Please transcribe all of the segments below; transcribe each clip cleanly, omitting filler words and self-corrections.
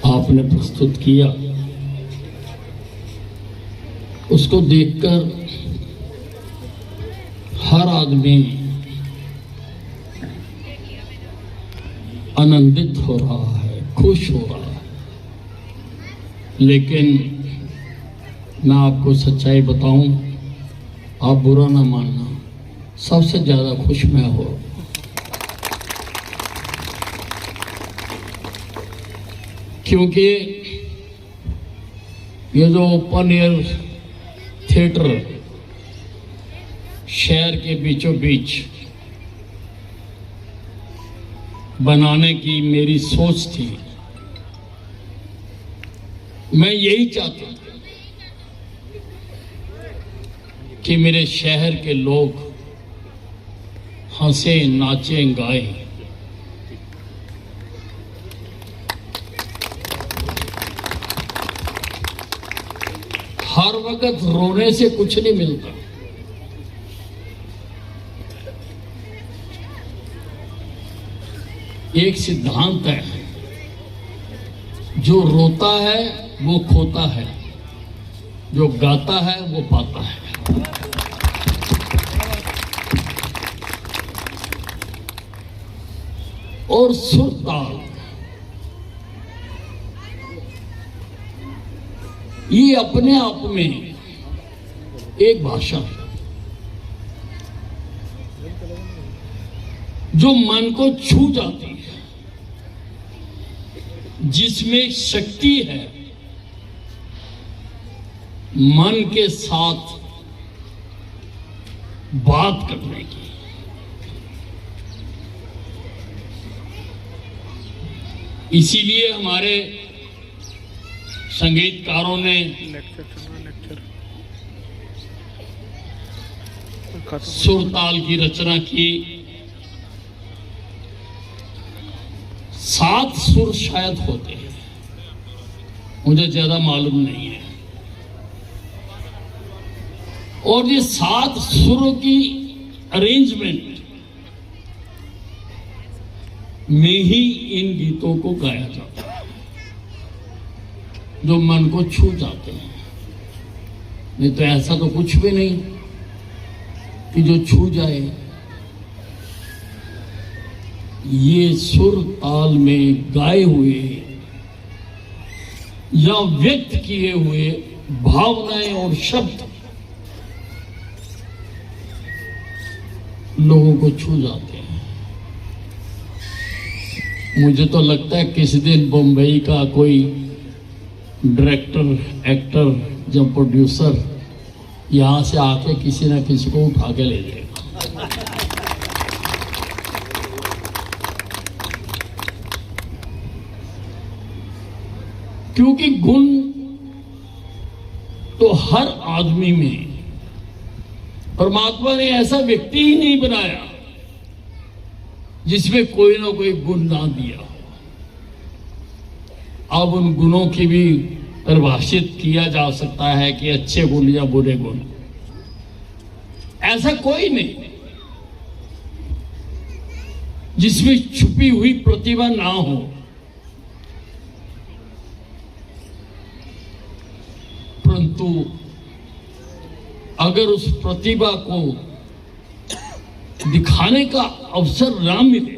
आपने प्रस्तुत किया, उसको देखकर हर आदमी आनंदित हो रहा है, खुश हो रहा है। लेकिन मैं आपको सच्चाई बताऊं, आप बुरा ना मानना, सबसे ज्यादा खुश मैं हो। क्योंकि ये जो ओपन एयर थिएटर शहर के बीचों बीच बनाने की मेरी सोच थी, मैं यही चाहता था कि मेरे शहर के लोग हंसे, नाचे, गाएं। हर वक्त रोने से कुछ नहीं मिलता। एक सिद्धांत है, जो रोता है वो खोता है, जो गाता है वो पाता है। और सुर ताल, ये अपने आप में एक भाषा है जो मन को छू जाती है, जिसमें शक्ति है मन के साथ बात करने की। इसीलिए हमारे संगीतकारों ने सुरताल की रचना की। 7 सुर शायद होते हैं, मुझे ज्यादा मालूम नहीं है। और ये 7 सुरों की अरेंजमेंट में ही इन गीतों को गाया जाता है, जो मन को छू जाते हैं। नहीं तो ऐसा तो कुछ भी नहीं कि जो छू जाए। ये सुर ताल में गाए हुए या व्यक्त किए हुए भावनाएं और शब्द लोगों को छू जाते हैं। मुझे तो लगता है किसी दिन बम्बई का कोई डायरेक्टर, एक्टर, जब प्रोड्यूसर यहां से आके किसी ना किसी को उठा के ले जाएगा। क्योंकि गुण तो हर आदमी में, परमात्मा ने ऐसा व्यक्ति ही नहीं बनाया जिसमें कोई ना कोई गुण ना दिया। अब उन गुणों की भी परिभाषित किया जा सकता है कि अच्छे गुण या बुरे गुण, ऐसा कोई नहीं जिसमें छुपी हुई प्रतिभा ना हो। परंतु अगर उस प्रतिभा को दिखाने का अवसर ना मिले,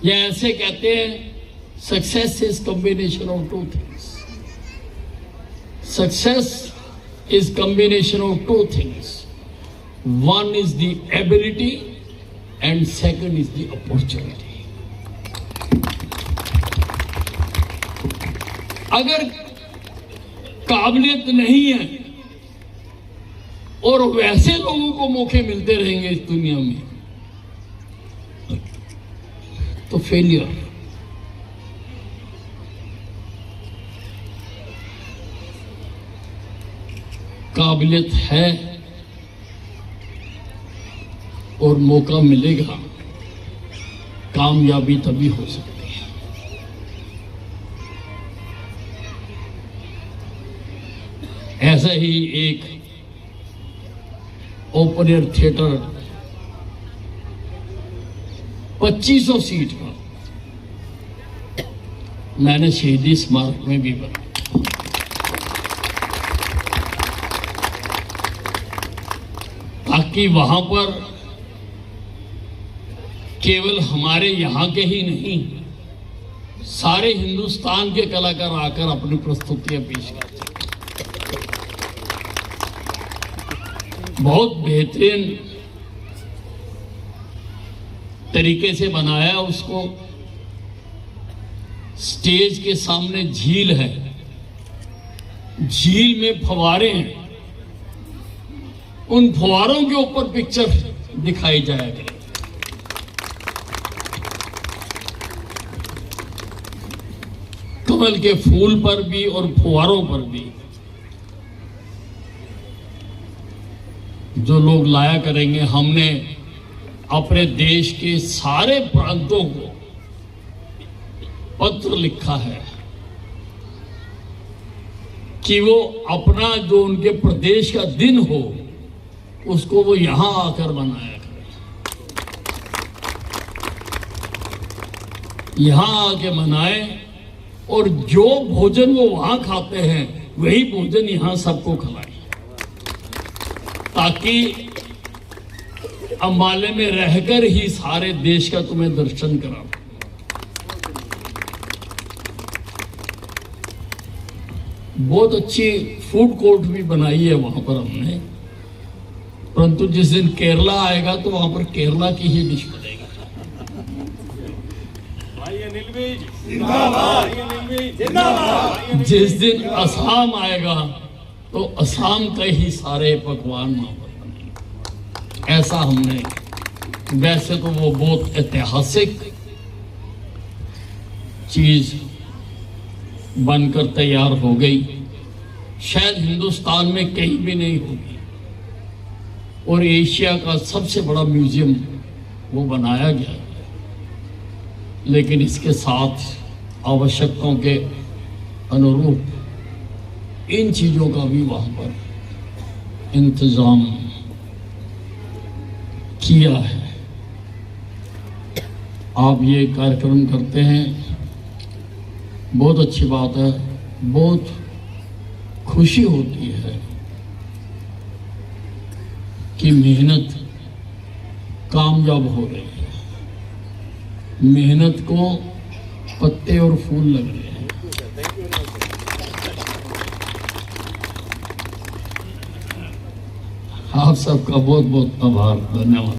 या ऐसे कहते हैं success is combination of 2 things. Success is combination of 2 things. One is the ability and second is the opportunity. अगर काबिलियत नहीं है और वैसे लोगों को मौके मिलते रहेंगे इस दुनिया में, तो फेलियर। काबिलियत है और मौका मिलेगा, कामयाबी तभी हो सकती है। ऐसा ही एक ओपन एयर थिएटर 2500 सीट का मैंने शहीदी स्मारक में भी बनाया। ताकि वहां पर केवल हमारे यहाँ के ही नहीं, सारे हिंदुस्तान के कलाकार आकर अपनी प्रस्तुतियां पेश करते हैं। बहुत बेहतरीन तरीके से बनाया उसको। स्टेज के सामने झील है, झील में फव्वारे हैं, उन फव्वारों के ऊपर पिक्चर दिखाई जाएगा। कमल के फूल पर भी और फव्वारों पर भी जो लोग लाया करेंगे। हमने अपने देश के सारे प्रांतों को पत्र लिखा है कि वो अपना जो उनके प्रदेश का दिन हो उसको वो यहां आकर मनाया करें, यहां आके मनाए, और जो भोजन वो वहां खाते हैं वही भोजन यहां सबको खिलाए, ताकि अंबाले में रहकर ही सारे देश का तुम्हें दर्शन करा। बहुत अच्छी फूड कोर्ट भी बनाई है वहां पर हमने, परंतु जिस दिन केरला आएगा तो वहां पर केरला की ही डिश बनेगी। जिस दिन असम आएगा तो असम के ही सारे पकवान वहां पर बनेंगे। ऐसा हमने, वैसे तो वो बहुत ऐतिहासिक चीज बनकर तैयार हो गई, शायद हिंदुस्तान में कहीं भी नहीं होगी, और एशिया का सबसे बड़ा म्यूजियम वो बनाया गया है। लेकिन इसके साथ आवश्यकताओं के अनुरूप इन चीजों का भी वहां पर इंतजाम किया है। आप ये कार्यक्रम करते हैं, बहुत अच्छी बात है, बहुत खुशी होती है कि मेहनत कामयाब हो रही है, मेहनत को पत्ते और फूल लग रहे हैं। आप सबका बहुत बहुत आभार, धन्यवाद।